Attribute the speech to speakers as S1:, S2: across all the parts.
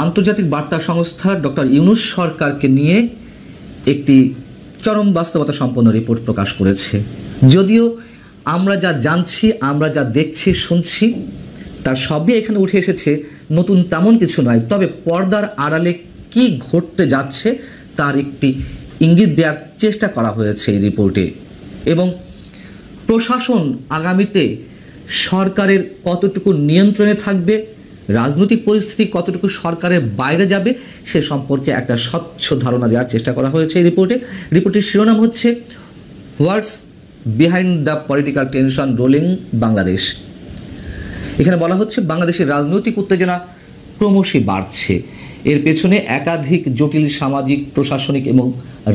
S1: আন্তর্জাতিক বার্তা সংস্থা ডক্টর ইউনূস সরকারকে নিয়ে একটি চরম বাস্তবতা সম্পন্ন রিপোর্ট প্রকাশ করেছে। যদিও আমরা যা জানছি, আমরা যা দেখছি, শুনছি, তার সবই এখানে উঠে এসেছে, নতুন তেমন কিছু নয়। তবে পর্দার আড়ালে কি ঘটতে যাচ্ছে তার একটি ইঙ্গিত দেওয়ার চেষ্টা করা হয়েছে এই রিপোর্টে। এবং প্রশাসন আগামীতে সরকারের কতটুকু নিয়ন্ত্রণে থাকবে, রাজনৈতিক পরিস্থিতি কতটুকু সরকারের বাইরে যাবে, সে সম্পর্কে একটা স্বচ্ছ ধারণা দেওয়ার চেষ্টা করা হয়েছে এই রিপোর্টে। রিপোর্টের শিরোনাম হচ্ছে what's behind the political tension rolling Bangladesh. এখানে বলা হচ্ছে বাংলাদেশের রাজনৈতিক উত্তেজনা ক্রমশই বাড়ছে, এর পেছনে একাধিক জটিল সামাজিক, প্রশাসনিক এবং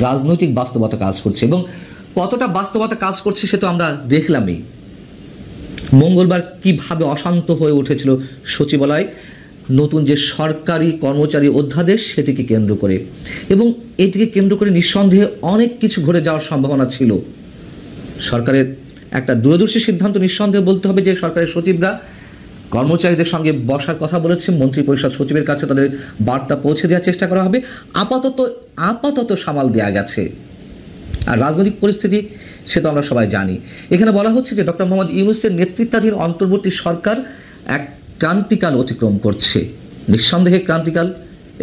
S1: রাজনৈতিক বাস্তবতা কাজ করছে। এবং কতটা বাস্তবতা কাজ করছে সে তো আমরা দেখলামই। মঙ্গলবার কিভাবে অশান্ত হয়ে উঠেছিল সচিবালয়, নতুন যে সরকারি কর্মচারী অধ্যাদেশ সেটিকে কেন্দ্র করে। এবং এটিকে কেন্দ্র করে নিঃসন্দেহে অনেক কিছু ঘটে যাওয়ার সম্ভাবনা ছিল। সরকারের একটা দূরদর্শী সিদ্ধান্ত নিঃসন্দেহে বলতে হবে যে সরকারের সচিবরা কর্মচারীদের সঙ্গে বসার কথা বলেছে, মন্ত্রিপরিষদ সচিবের কাছে তাদের বার্তা পৌঁছে দেওয়ার চেষ্টা করা হবে। আপাতত সামাল দেওয়া গেছে। আর রাজনৈতিক পরিস্থিতি সে তো আমরা সবাই জানি। এখানে বলা হচ্ছে যে ডক্টর মোহাম্মদ ইউনূসের নেতৃত্বাধীন অন্তর্বর্তী সরকার এক ক্রান্তিকাল অতিক্রম করছে, নিঃসন্দেহে ক্রান্তিকাল।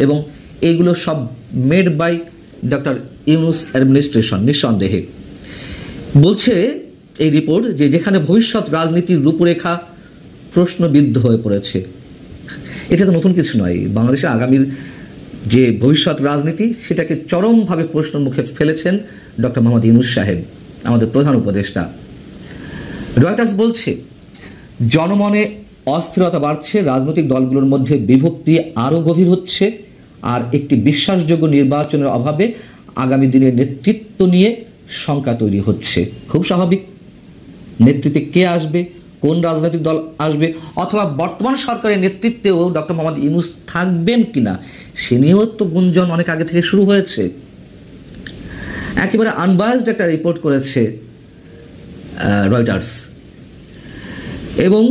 S1: এবং এইগুলো সব made by doctor Yunus administration, নিঃসন্দেহে। বলছে এই রিপোর্ট যে যেখানে ভবিষ্যৎ রাজনীতির রূপরেখা প্রশ্নবিদ্ধ হয়ে পড়েছে। এটা তো নতুন কিছু নয়। বাংলাদেশের আগামীর যে ভবিষ্যৎ রাজনীতি সেটাকে চরমভাবে প্রশ্নের মুখে ফেলেছেন ডক্টর মোহাম্মদ ইউনূস সাহেব, আমাদের প্রধান উপদেষ্টা। রয়টার্স বলছে জনমনে অস্থিরতা বাড়ছে, রাজনৈতিক দলগুলোর মধ্যে বিভক্তি আরও গভীর হচ্ছে, আর একটি বিশ্বাসযোগ্য নির্বাচনের অভাবে আগামী দিনের নেতৃত্ব নিয়ে শঙ্কা তৈরি হচ্ছে। খুব স্বাভাবিক। নেতৃত্বে কে আসবে, কোন রাজনৈতিক দল আসবে, অথবা বর্তমান সরকারের নেতৃত্বেও ডক্টর মোহাম্মদ ইউনূস থাকবেন কিনা সে নিয়েও তো গুঞ্জন অনেক আগে থেকে শুরু হয়েছে। একেবারে আনবায়াসড একটা রিপোর্ট করেছে রয়টার্স। এবং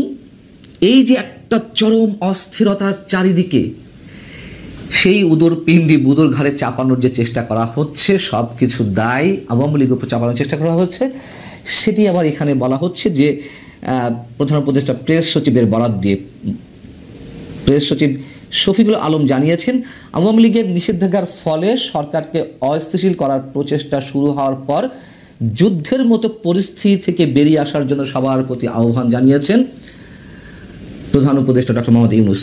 S1: এই যে একটা চরম অস্থিরতার চারিদিকে, সেই উদর পিণ্ডি বুদর ঘাড়ে চাপানোর যে চেষ্টা করা হচ্ছে, সব কিছু দায় আওয়ামী লীগের উপর চাপানোর চেষ্টা করা হচ্ছে, সেটি আবার এখানে বলা হচ্ছে যে প্রধান উপদেষ্টা প্রেস সচিবের বরাত দিয়ে প্রেস সচিব শফিকুল আলম জানিয়েছেন, আওয়ামী লীগের নিষেধাজ্ঞার ফলে সরকারকে অস্থিতিশীল করার প্রচেষ্টা শুরু হওয়ার পর যুদ্ধের মতো পরিস্থিতি থেকে বেরিয়ে আসার জন্য সবার প্রতি আহ্বান জানিয়েছেন প্রধান উপদেষ্টা ডক্টর মোহাম্মদ ইউনূস।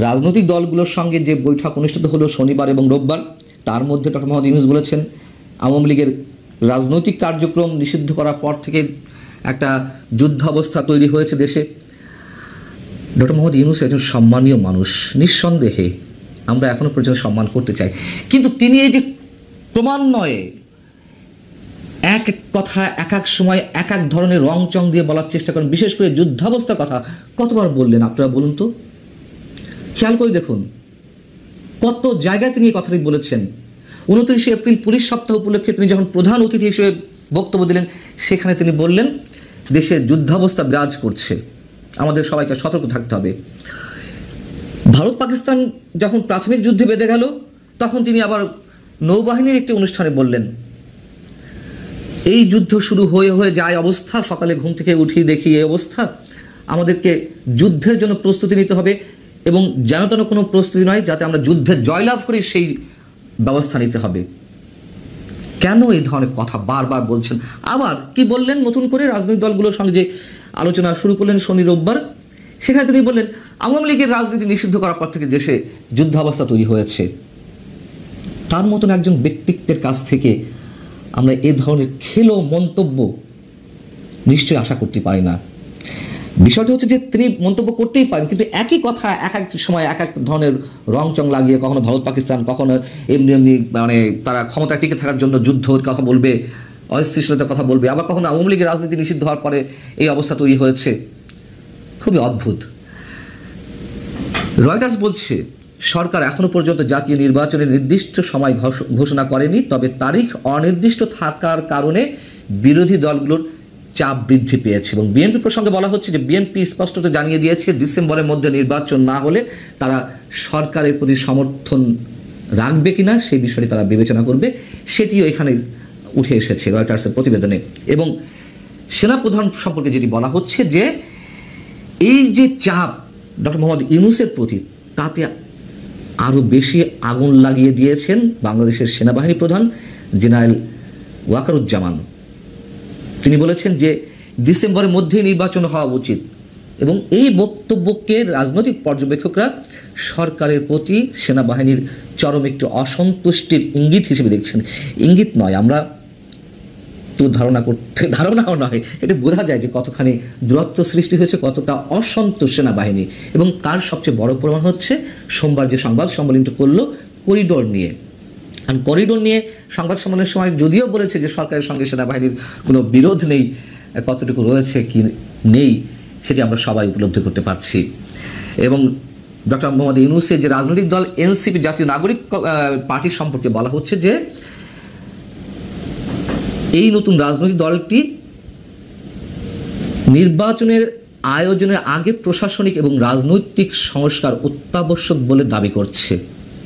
S1: রাজনৈতিক দলগুলোর সঙ্গে যে বৈঠক অনুষ্ঠিত হলো শনিবার এবং রোববার, তার মধ্যে ডক্টর মোহাম্মদ ইউনূস বলেছেন আওয়ামী লীগের রাজনৈতিক কার্যক্রম নিষিদ্ধ করার পর থেকে একটা যুদ্ধ অবস্থা তৈরি হয়েছে দেশে। ডক্টর মোহাম্মদ ইউনূস একজন সম্মানীয় মানুষ, নিঃসন্দেহে আমরা এখনও পর্যন্ত সম্মান করতে চাই। কিন্তু তিনি এই যে ক্রমান্বয়ে এক এক কথা এক এক সময় এক এক ধরনের রং চং দিয়ে বলার চেষ্টা করেন, বিশেষ করে যুদ্ধাবস্থার কথা কতবার বললেন আপনারা বলুন তো? খেয়াল করে দেখুন কত জায়গায় তিনি এই কথাটি বলেছেন। 29শে এপ্রিল পুলিশ সপ্তাহ উপলক্ষে তিনি যখন প্রধান অতিথি হিসেবে বক্তব্য দিলেন, সেখানে তিনি বললেন দেশে যুদ্ধাবস্থা বিরাজ করছে, আমাদের সবাইকে সতর্ক থাকতে হবে। ভারত পাকিস্তান যখন প্রাথমিক যুদ্ধে বেঁধে গেল, তখন তিনি আবার নৌবাহিনীর একটি অনুষ্ঠানে বললেন এই যুদ্ধ শুরু হয়ে যায় অবস্থা, সকালে ঘুম থেকে উঠিয়ে দেখি এই অবস্থা, আমাদেরকে যুদ্ধের জন্য প্রস্তুতি নিতে হবে এবং যেন তেন কোনো প্রস্তুতি নয়, যাতে আমরা যুদ্ধে জয়লাভ করি সেই ব্যবস্থা নিতে হবে। কেন এই ধরনের কথা বারবার বলছেন? আবার কি বললেন নতুন করে রাজনৈতিক দলগুলোর সঙ্গে যে আলোচনা শুরু করলেন শনি রোববার, সেখানে তিনি বললেন আওয়ামী লীগের রাজনীতি নিষিদ্ধ করার পর থেকে দেশে যুদ্ধাবস্থা তৈরি হয়েছে। তার মতন একজন ব্যক্তিত্বের কাছ থেকে আমরা এ ধরনের খেলো মন্তব্য নিশ্চয়ই আশা করতে পারি না। বিষয়টা হচ্ছে যে তিনি মন্তব্য করতেই পারেন, কিন্তু একই কথা এক এক সময় এক এক ধরনের রং চং লাগিয়ে, কখনো ভারত পাকিস্তান, কখনো এমনি মানে তারা ক্ষমতা টিকে থাকার জন্য যুদ্ধের কথা বলবে, অস্থিতিশীলতার কথা বলবে, আবার কখনো আওয়ামী লীগের রাজনীতি নিষিদ্ধ হওয়ার পরে এই অবস্থা তৈরি হয়েছে। খুবই অদ্ভুত। রয়টার্স বলছে সরকার এখনো পর্যন্ত জাতীয় নির্বাচনের নির্দিষ্ট সময় ঘোষণা করেনি, তবে তারিখ অনির্দিষ্ট থাকার কারণে বিরোধী দলগুলোর চাপ বৃদ্ধি পেয়েছে এবং বিএনপি প্রসঙ্গে বলা হচ্ছে যে বিএনপি স্পষ্টত জানিয়ে দিয়েছে ডিসেম্বরের মধ্যে নির্বাচন না হলে তারা সরকারের প্রতি সমর্থন রাখবে কিনা সেই বিষয়টি তারা বিবেচনা করবে, সেটিও এখানে উঠে এসেছে রয়টার্সের প্রতিবেদনে। এবং সেনাপ্রধান সম্পর্কে যেটি বলা হচ্ছে যে এই যে চাপ ডক্টর মোহাম্মদ ইউনূসের প্রতি, তাতে আরও বেশি আগুন লাগিয়ে দিয়েছেন বাংলাদেশের সেনাবাহিনী প্রধান জেনারেল ওয়াকারুজ্জামান। তিনি বলেছেন যে ডিসেম্বরের মধ্যেই নির্বাচন হওয়া উচিত এবং এই বক্তব্যকে রাজনৈতিক পর্যবেক্ষকরা সরকারের প্রতি সেনাবাহিনীর চরম একটি অসন্তুষ্টির ইঙ্গিত হিসেবে দেখছেন। ইঙ্গিত নয়, আমরা তো ধারণাও নয়, এটা বোঝা যায় যে কতখানি দূরত্ব সৃষ্টি হয়েছে, কতটা অসন্তোষ সেনাবাহিনী। এবং তার সবচেয়ে বড় প্রমাণ হচ্ছে সোমবার যে সংবাদ সম্মেলনটি করলো করিডোর নিয়ে। আর করিডোর নিয়ে সংবাদ সম্মেলনের সময় যদিও বলেছে যে সরকারের সঙ্গে সেনাবাহিনীর কোনো বিরোধ নেই, কতটুকু রয়েছে কি নেই সেটি আমরা সবাই উপলব্ধি করতে পারছি। এবং ডক্টর মোহাম্মদ ইউনূসের যে রাজনৈতিক দল এনসিপি জাতীয় নাগরিক পার্টি সম্পর্কে বলা হচ্ছে যে এই নতুন রাজনৈতিক দলটি নির্বাচনের আয়োজনের আগে প্রশাসনিক এবং রাজনৈতিক সংস্কার অত্যাবশ্যক বলে দাবি করছে।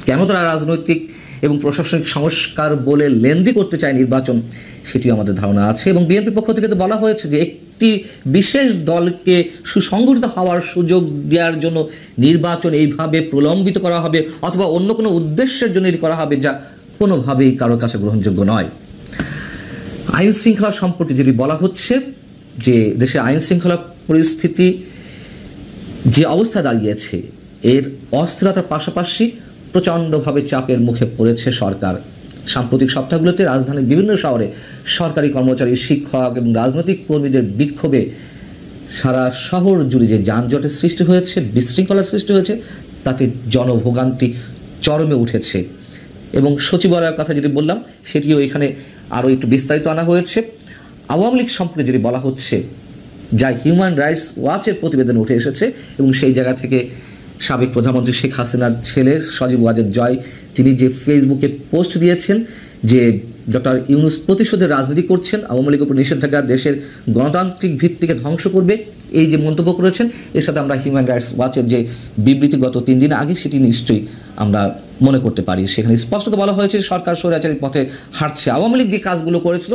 S1: কেন তারা রাজনৈতিক এবং প্রশাসনিক সংস্কার বলে লেনদি করতে চায় নির্বাচন, সেটিও আমাদের ধারণা আছে। এবং বিএনপির পক্ষ থেকে তো বলা হয়েছে যে একটি বিশেষ দলকে সুসংগঠিত হওয়ার সুযোগ দেওয়ার জন্য নির্বাচন এইভাবে প্রলম্বিত করা হবে অথবা অন্য কোনো উদ্দেশ্যের জন্য এটি করা হবে, যা কোনোভাবেই কারোর কাছে গ্রহণযোগ্য নয়। আইন শৃঙ্খলা সম্পর্কে যেটি বলা হচ্ছে যে দেশের আইন শৃঙ্খলা পরিস্থিতি যে অবস্থা দাঁড়িয়েছে, এর অস্থিরতার পাশাপাশি প্রচণ্ডভাবে চাপের মুখে পড়েছে সরকার। সাম্প্রতিক সপ্তাহগুলোতে রাজধানীর বিভিন্ন শহরে সরকারি কর্মচারী, শিক্ষক এবং রাজনৈতিক কর্মীদের বিক্ষোভে সারা শহর জুড়ে যে যানজটের সৃষ্টি হয়েছে, বিশৃঙ্খলার সৃষ্টি হয়েছে, তাতে জনভোগান্তি চরমে উঠেছে। এবং সচিবালয়ের কথা যেটি বললাম সেটিও এখানে আরও একটু বিস্তারিত আনা হয়েছে। আওয়ামী লীগ সম্পর্কে যেটি বলা হচ্ছে, যা হিউম্যান রাইটস ওয়াচের প্রতিবেদনে উঠে এসেছে এবং সেই জায়গা থেকে সাবেক প্রধানমন্ত্রী শেখ হাসিনার ছেলে সজীব ওয়াজেদ জয় তিনি যে ফেসবুকে পোস্ট দিয়েছেন যে ডক্টর ইউনূস প্রতিশোধের রাজনীতি করছেন, আওয়ামী লীগের উপর নিষেধাজ্ঞা দেশের গণতান্ত্রিক ভিত্তিকে ধ্বংস করবে, এই যে মন্তব্য করেছেন, এর সাথে আমরা হিউম্যান রাইটস ওয়াচের যে বিবৃতি গত 3 দিন আগে সেটি নিশ্চয়ই আমরা মনে করতে পারি। সেখানে স্পষ্টত বলা হয়েছে সরকার স্বৈরাচারী পথে হাঁটছে। আওয়ামী লীগ যে কাজগুলো করেছিল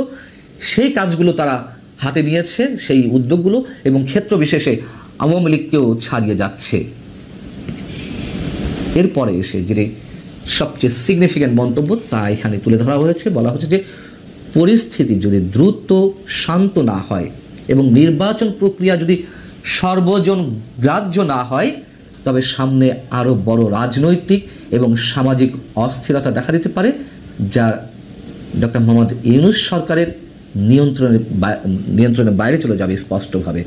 S1: সেই কাজগুলো তারা হাতে নিয়েছে, সেই উদ্যোগগুলো, এবং ক্ষেত্র বিশেষে আওয়ামী লীগকেও ছাড়িয়ে যাচ্ছে। এরপরে এসে যেটি সবচেয়ে সিগনিফিক্যান্ট মন্তব্য তা এখানে তুলে ধরা হয়েছে। বলা হচ্ছে যে পরিস্থিতি যদি দ্রুত শান্ত না হয় এবং নির্বাচন প্রক্রিয়া যদি সর্বজন গ্রাহ্য না হয়, তবে সামনে আরও বড় রাজনৈতিক এবং সামাজিক অস্থিরতা দেখা দিতে পারে, যা ডক্টর মোহাম্মদ ইউনূস সরকারের নিয়ন্ত্রণের বাইরে চলে যাবে স্পষ্টভাবে।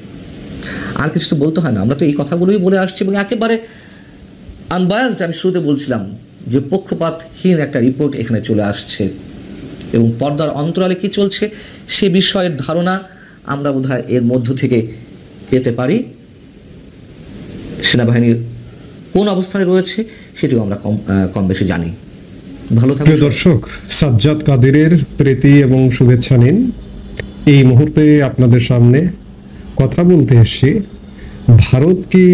S1: আর কিছু তো বলতে হয় না, আমরা তো এই কথাগুলোই বলে আসছি এবং একেবারে আনবায়াসড। আমি শুরুতে বলছিলাম যে পক্ষপাতহীন একটা রিপোর্ট এখানে চলে আসছে এবং পর্দার অন্তরালে কী চলছে সে বিষয়ের ধারণা আমরা বোধহয় এর মধ্য থেকে পেতে পারি। সেনাবাহিনীর কোন অবস্থানে রয়েছে সেটিও আমরা কম বেশি জানি। ভালো থাকুন
S2: দর্শক, সাজ্জাদ কাদেরের প্রীতি এবং শুভেচ্ছা নিন। এই মুহূর্তে আপনাদের সামনে কথা বলতে এসেছি, ভারত কি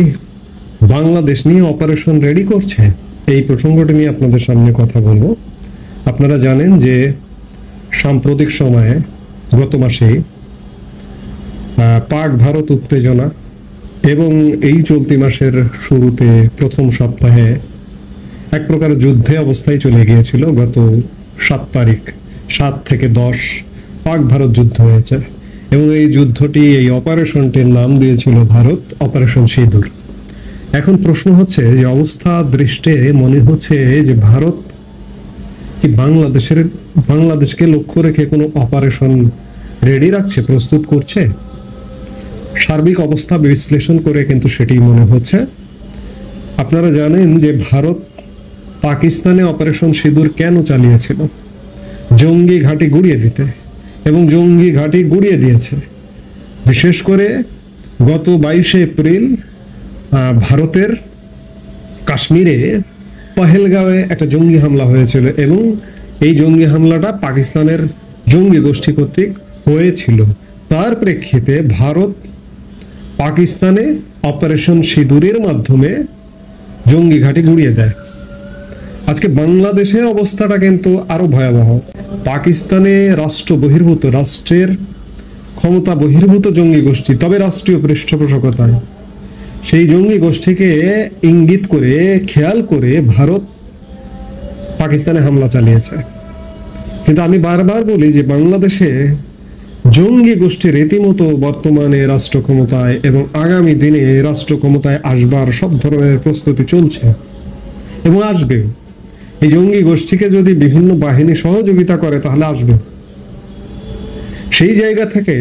S2: বাংলাদেশ নিয়ে অপারেশন রেডি করছে, এই প্রসঙ্গটি নিয়ে আপনাদের সামনে কথা বলবো। আপনারা জানেন যে সাম্প্রতিক সময়ে গত মাসে পাক ভারত উত্তেজনা এবং এই চলতি মাসের শুরুতে প্রথম সপ্তাহে এক প্রকার যুদ্ধে অবস্থায় চলে গিয়েছিল। গত 7 তারিখ 7 থেকে 10 পাক ভারত যুদ্ধ হয়েছে এবং এই যুদ্ধটি, এই অপারেশনটির নাম দিয়েছিল ভারত অপারেশন সিঁদুর। এখন প্রশ্ন হচ্ছে যে অবস্থা দৃষ্টে মনে হচ্ছে যে ভারত কি বাংলাদেশকে লক্ষ্য রেখে কোনো অপারেশন রেডি রাখছে, প্রস্তুত করছে। সার্বিক অবস্থা বিশ্লেষণ করে কিন্তু সেটি মনে হচ্ছে। আপনারা জানেন যে ভারত পাকিস্তানে অপারেশন সিঁদুর কেন চালিয়েছিল? জঙ্গি ঘাঁটি গুড়িয়ে দিতে, এবং জঙ্গি ঘাঁটি গুড়িয়ে দিয়েছে। বিশেষ করে গত 22শে এপ্রিল ভারতের কাশ্মীরে পহেলগাঁওয়ে একটা জঙ্গি হামলা হয়েছিল এবং এই জঙ্গি হামলাটা পাকিস্তানের জঙ্গি গোষ্ঠী কর্তৃক হয়েছিল। তার প্রেক্ষিতে ভারত পাকিস্তানে অপারেশন সিঁদুরের মাধ্যমে জঙ্গি ঘাঁটি গুঁড়িয়ে দেয়। আজকে বাংলাদেশের অবস্থাটা কিন্তু আরো ভয়াবহ। পাকিস্তানে রাষ্ট্র বহির্ভূত, রাষ্ট্রের ক্ষমতা বহির্ভূত জঙ্গি গোষ্ঠী, তবে রাষ্ট্রীয় পৃষ্ঠপোষকতায়, সেই জঙ্গি গোষ্ঠীকে ইঙ্গিত করে, খেয়াল করে ভারত পাকিস্তানে হামলা চালিয়েছে। কিন্তু আমি বারবার বলি যে বাংলাদেশে জঙ্গি গোষ্ঠী রীতিমতো বর্তমানে রাষ্ট্র ক্ষমতায় এবং আগামী দিনে রাষ্ট্র ক্ষমতায় আসবার সব ধরনের প্রস্তুতি চলছে এবং আসবে। এই জঙ্গি গোষ্ঠীকে যদি বিভিন্ন বাহিনী সহযোগিতা করে তাহলে আসবে। সেই জায়গা থেকে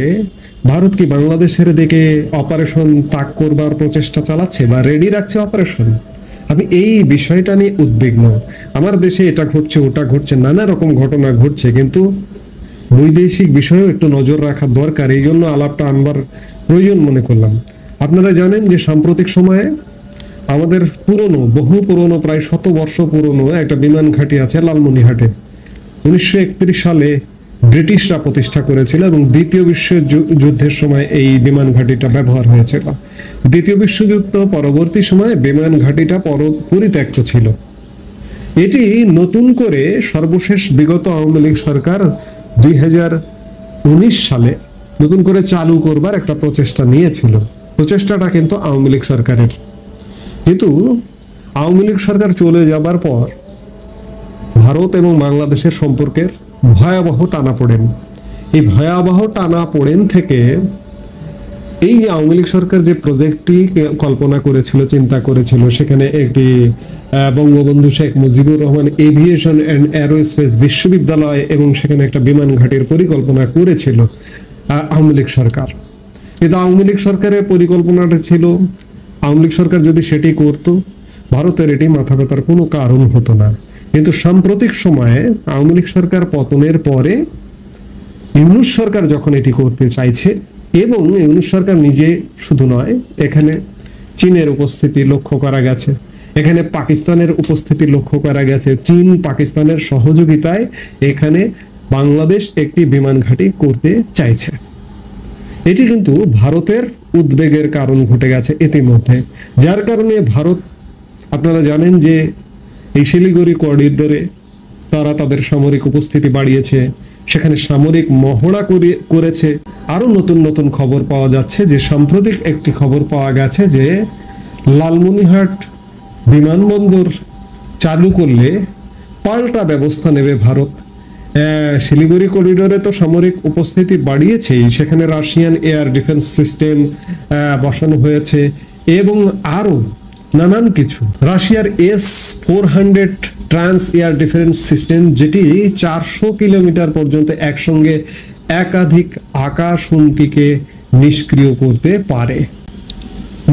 S2: ভারত কি বাংলাদেশের দিকে অপারেশন তাক করবার প্রচেষ্টা চালাচ্ছে বা রেডি রাখছে অপারেশন? আমি এই বিষয়টা নিয়ে উদ্বিগ্ন। আমার দেশে এটা ঘটছে, ওটা ঘটছে, নানা রকম ঘটনা ঘটছে, কিন্তু বৈদেশিক বিষয়েও একটু নজর রাখা দরকার। এই জন্য আলাপটা আনবার প্রয়োজন মনে করলাম। আপনারা জানেন যে সাম্প্রতিক সময়ে আমাদের পুরনো, বহু পুরনো, প্রায় 100 বর্ষ পুরনো একটা বিমান ঘাঁটি আছে লালমনিরহাটে। 1931 সালে ব্রিটিশরা প্রতিষ্ঠা করেছিল এবং দ্বিতীয় বিশ্বযুদ্ধের সময় এই বিমান ঘাঁটিটা ব্যবহার হয়েছিল। দ্বিতীয় বিশ্বযুদ্ধ পরবর্তী সময়ে বিমান ঘাঁটিটা পরিত্যক্ত ছিল। এটি নতুন করে সর্বশেষ বিগত আওয়ামী লীগ সরকার 2019 সালে নতুন করে চালু করবার একটা প্রচেষ্টা নিয়েছিল। প্রচেষ্টাটা কিন্তু আওয়ামী লীগ সরকারের, কিন্তু আওয়ামী লীগ সরকার চলে যাবার পর ভারত এবং বাংলাদেশের সম্পর্কের ভয়াবহ টানাপোড়েন, এই ভয়াবহ টানাপোড়েন থেকে এই আওয়ামী লীগ সরকার যে প্রজেক্টটি কল্পনা করেছিল, চিন্তা করেছিল, সেখানে একটি Bangabandhu Sheikh Mujibur Rahman aviation and aerospace বিশ্ববিদ্যালয় এবং সেখানে একটা বিমান ঘাঁটির পরিকল্পনা করেছিল আওয়ামী লীগ সরকার। কিন্তু আওয়ামী লীগ সরকারের পরিকল্পনাটা ছিল, আওয়ামী লীগ সরকার যদি সেটি করত ভারতের এটি মাথা ব্যথার কোনো কারণ হতো না। কিন্তু সাম্প্রতিক সময়ে আওয়ামী লীগ সরকার পতনের পরে ইউনূস সরকার যখন এটি করতে চাইছে, এবং ইউনূস সরকার নিজে শুধু নয়, এখানে চীনের উপস্থিতি লক্ষ্য করা গেছে, এখানে পাকিস্তানের উপস্থিতি লক্ষ্য করা গেছে। চীন পাকিস্তানের সহযোগিতায় এখানে বাংলাদেশ একটি বিমান ঘাঁটি করতে চাইছে। এটি কিন্তু ভারতের উদ্বেগের কারণ ঘটে গেছে ইতিমধ্যে, যার কারণে ভারত, আপনারা জানেন যে এই শিলিগুড়ি করিডোরে তারা তাদের সামরিক উপস্থিতি বাড়িয়েছে, সেখানে সামরিক মহড়া করেছে। আরো নতুন নতুন খবর পাওয়া যাচ্ছে, যে সাম্প্রতিক একটি খবর পাওয়া গেছে যে লালমনিরহাট বিমানবন্দর চালু করলে পাল্টা ব্যবস্থা নেবে ভারত। শিলিগুড়ি করিডোরে তো সামরিক উপস্থিতি বাড়িয়েছেই, সেখানে রাশিয়ান এয়ার ডিফেন্স সিস্টেম বসানো হয়েছে এবং আরো নানান কিছু। রাশিয়ার S-400 trans air defence system, যেটি 400 কিলোমিটার পর্যন্ত একসঙ্গে একাধিক আকাশ হুমকিকে নিষ্ক্রিয় করতে পারে।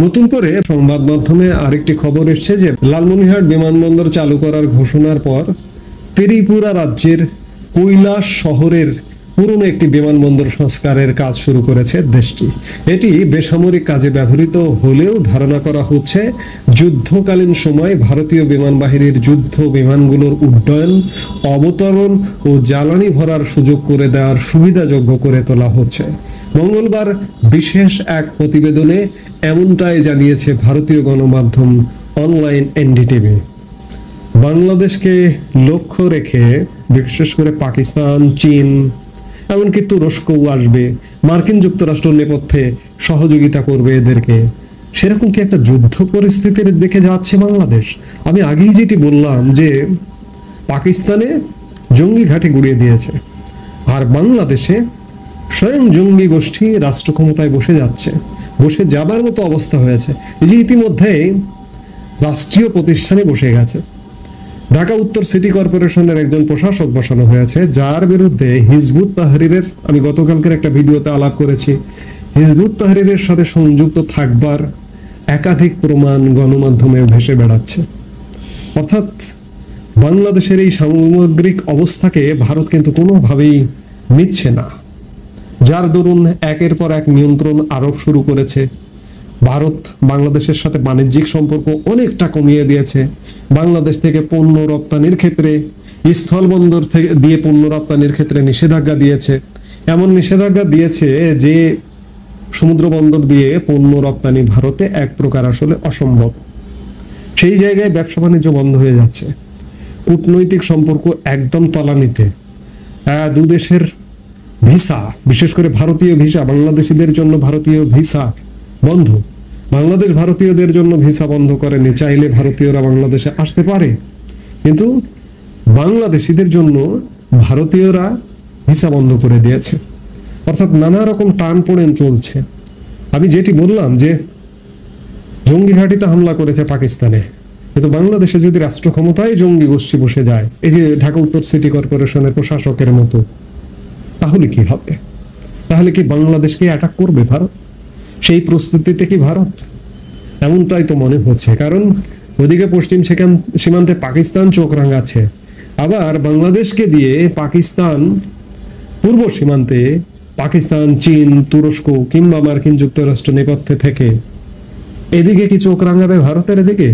S2: নতুন করে সংবাদ মাধ্যমে আরেকটি খবর এসেছে যে লালমনিরহাট বিমানবন্দর চালু করার ঘোষণার পর ত্রিপুরা রাজ্যের কৈলাস শহরের পুরনো একটি বিমানবন্দর সংস্কারের কাজ শুরু করেছে দেশটি। এটি বেসামরিক কাজে ব্যবহৃত হলেও ধারণা করা হচ্ছে যুদ্ধকালীন সময় ভারতীয় বিমান বাহিনীর যুদ্ধ বিমানগুলোর উড্ডয়ন, অবতরণ ও জ্বালানি ভরার সুযোগ করে দেওয়ার সুবিধাযোগ্য করে তোলা হচ্ছে। মঙ্গলবার বিশেষ এক প্রতিবেদনে এমনটাই জানিয়েছে ভারতীয় গণমাধ্যম অনলাইন এনডিটিভি। বাংলাদেশকে লক্ষ্য রেখে বিশেষ করে পাকিস্তান, চীন, এমনকি তুরস্কও আসবে, মার্কিন যুক্তরাষ্ট্র নেপথ্যে সহযোগিতা করবে এদেরকে। সেরকম কি একটা যুদ্ধ পরিস্থিতির দিকে যাচ্ছে বাংলাদেশ? আমি আগেই যেটি বললাম যে পাকিস্তানে জঙ্গি ঘাঁটি গুঁড়িয়ে দিয়েছে, আর বাংলাদেশে স্বয়ং জঙ্গি গোষ্ঠী রাষ্ট্র ক্ষমতায় বসে যাবার মতো অবস্থা হয়েছে। এই যে ইতিমধ্যে রাষ্ট্রীয় প্রতিষ্ঠানে বসে গেছে। ঢাকা উত্তর সিটি কর্পোরেশনের একজন প্রশাসক বসানো হয়েছে, যার বিরুদ্ধে হিজবুত তাহরিরের, আমি গতকালকের একটা ভিডিওতে আলাপ করেছি, হিজবুত তাহরিরের সাথে সংযুক্ত থাকবার একাধিক প্রমাণ গণমাধ্যমে ভেসে বেড়াচ্ছে। অর্থাৎ বাংলাদেশের এই সামগ্রিক অবস্থাকে ভারত কিন্তু কোনোভাবেই নিচ্ছে না, যার দরুন একের পর এক নিয়ন্ত্রণ আরোপ শুরু করেছে। ভারত বাংলাদেশের সাথে বাণিজ্যিক সম্পর্ক অনেকটা কমিয়ে দিয়েছে। বাংলাদেশ থেকে পণ্য রপ্তানির ক্ষেত্রে, স্থলবন্দর থেকে দিয়ে পণ্য রপ্তানির ক্ষেত্রে নিষেধাজ্ঞা দিয়েছে। এমন নিষেধাজ্ঞা দিয়েছে যে সমুদ্র বন্দর দিয়ে পণ্য রপ্তানি ভারতে এক প্রকার আসলে অসম্ভব। সেই জায়গায় ব্যবসা বাণিজ্য বন্ধ হয়ে যাচ্ছে, কূটনৈতিক সম্পর্ক একদম তলানিতে, দুদেশের ভিসা, বিশেষ করে ভারতীয় ভিসা, বাংলাদেশিদের জন্য ভারতীয় ভিসা বন্ধ। বাংলাদেশ ভারতীয়দের জন্য ভিসা বন্ধ করেনি, চাইলে ভারতীয়রা বাংলাদেশে আসতে পারে, কিন্তু বাংলাদেশিদের জন্য ভারতীয়রা ভিসা বন্ধ করে দিয়েছে। অর্থাৎ নানা রকম টানপোড়েন চলছে। আমি যেটি বললাম যে জঙ্গি ঘাঁটিতে হামলা করেছে পাকিস্তানে, কিন্তু বাংলাদেশে যদি রাষ্ট্র ক্ষমতায় জঙ্গি গোষ্ঠী বসে যায়, এই যে ঢাকা উত্তর সিটি কর্পোরেশনের প্রশাসকের মতো, তাহলে কি হবে? তাহলে কি বাংলাদেশকে অ্যাটাক করবে ভারত? সেই প্রস্তুতিতে কি ভারত? এমনটাই তো মনে হচ্ছে, কারণ ওদিকে পশ্চিম সীমান্তে পাকিস্তান চোখ রাঙাচ্ছে, আবার বাংলাদেশকে দিয়ে পাকিস্তান পূর্ব সীমান্তে পাকিস্তান, চীন, তুরস্ক কিংবা মার্কিন যুক্তরাষ্ট্র নেপথ্যে থেকে এদিকে কি চোখ রাঙাবে ভারতের এদিকে?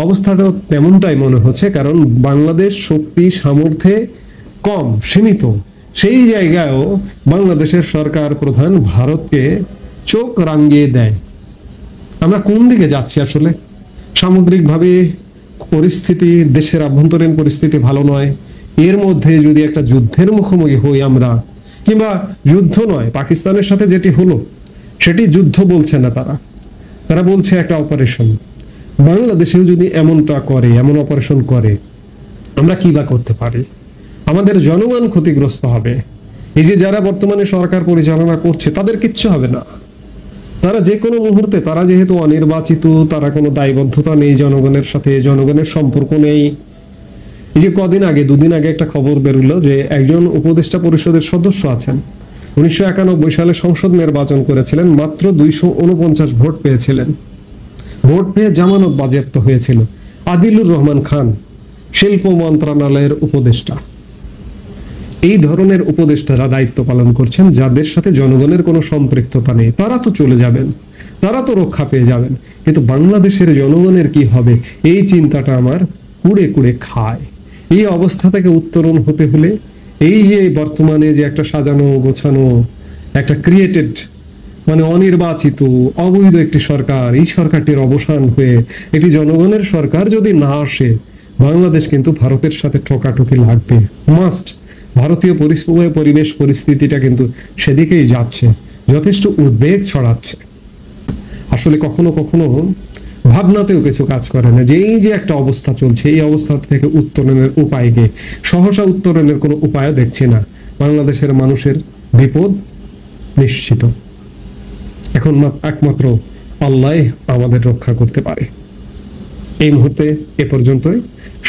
S2: অবস্থাটা তেমনটাই মনে হচ্ছে, কারণ বাংলাদেশ শক্তি সামর্থ্যে কম, সীমিত। সেই জায়গায়ও বাংলাদেশের সরকার প্রধান ভারতকে চোখ রাঙিয়ে দেয়। আমরা কোন দিকে যাচ্ছি আসলে? সামগ্রিকভাবে পরিস্থিতি, দেশের আভ্যন্তরীণ পরিস্থিতি ভালো নয়। এর মধ্যে যদি একটা যুদ্ধের মুখোমুখি হই আমরা, কিংবা যুদ্ধ নয়, পাকিস্তানের সাথে যেটি হলো সেটি যুদ্ধ বলছে না, তারা বলছে একটা অপারেশন। বাংলাদেশেও যদি এমনটা করে, এমন অপারেশন করে, আমরা কি বা করতে পারি? আমাদের জনগণ ক্ষতিগ্রস্ত হবে। এই যে যারা বর্তমানে সরকার পরিচালনা করছে তাদের কিচ্ছু হবে না। তারা যে কোনো মুহূর্তে, তারা যেহেতু অনির্বাচিত, তারা কোনো দায়বদ্ধতা নেই জনগণের সাথে, জনগণের সম্পর্ক নেই। এই যে দুদিন আগে একটা খবর বেরোলো যে একজন উপদেষ্টা পরিষদের সদস্য আছেন, 1991 সালে সংসদ নির্বাচন করেছিলেন, মাত্র 249 ভোট পেয়েছিলেন। ভোট পেয়ে জামানত বাজেয়াপ্ত হয়েছিল। আদিলুর রহমান খান, শিল্প মন্ত্রণালয়ের উপদেষ্টা। এই ধরনের উপদেষ্টারা দায়িত্ব পালন করছেন যাদের সাথে জনগণের কোনো সম্পৃক্ততা নেই। তারা তো চলে যাবেন, তারা তো রক্ষা পেয়ে যাবেন, কিন্তু বাংলাদেশের জনগণের কি হবে, এই চিন্তাটা আমার কুড়ে কুড়ে খায়। এই অবস্থা থেকে উত্তরণ হতে হলে এই যে বর্তমানে যে একটা সাজানো গোছানো একটা ক্রিয়েটেড, মানে অনির্বাচিত অবৈধ একটি সরকার, এই সরকারটির অবসান হয়ে একটি জনগণের সরকার যদি না আসে, বাংলাদেশ কিন্তু ভারতের সাথে ঠোকাঠুকি লাগবে, মাস্ট। ভারতীয় পরিবেশ পরিস্থিতিটা কিন্তু সেদিকেই যাচ্ছে, যথেষ্ট উদ্বেগ ছড়াচ্ছে। আসলে কখনো কখনো ভাবনাতেও কিছু কাজ করে না যে এই যে একটা অবস্থা চলছে, এই অবস্থা থেকে উত্তরণের উপায় কি? সহসা উত্তরণের কোনো উপায়ও দেখছি না। বাংলাদেশের মানুষের বিপদ নিশ্চিত। এখন একমাত্র আল্লাহ আমাদের রক্ষা করতে পারে। এই মুহূর্তে এ পর্যন্তই।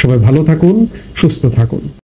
S2: সবাই ভালো থাকুন, সুস্থ থাকুন।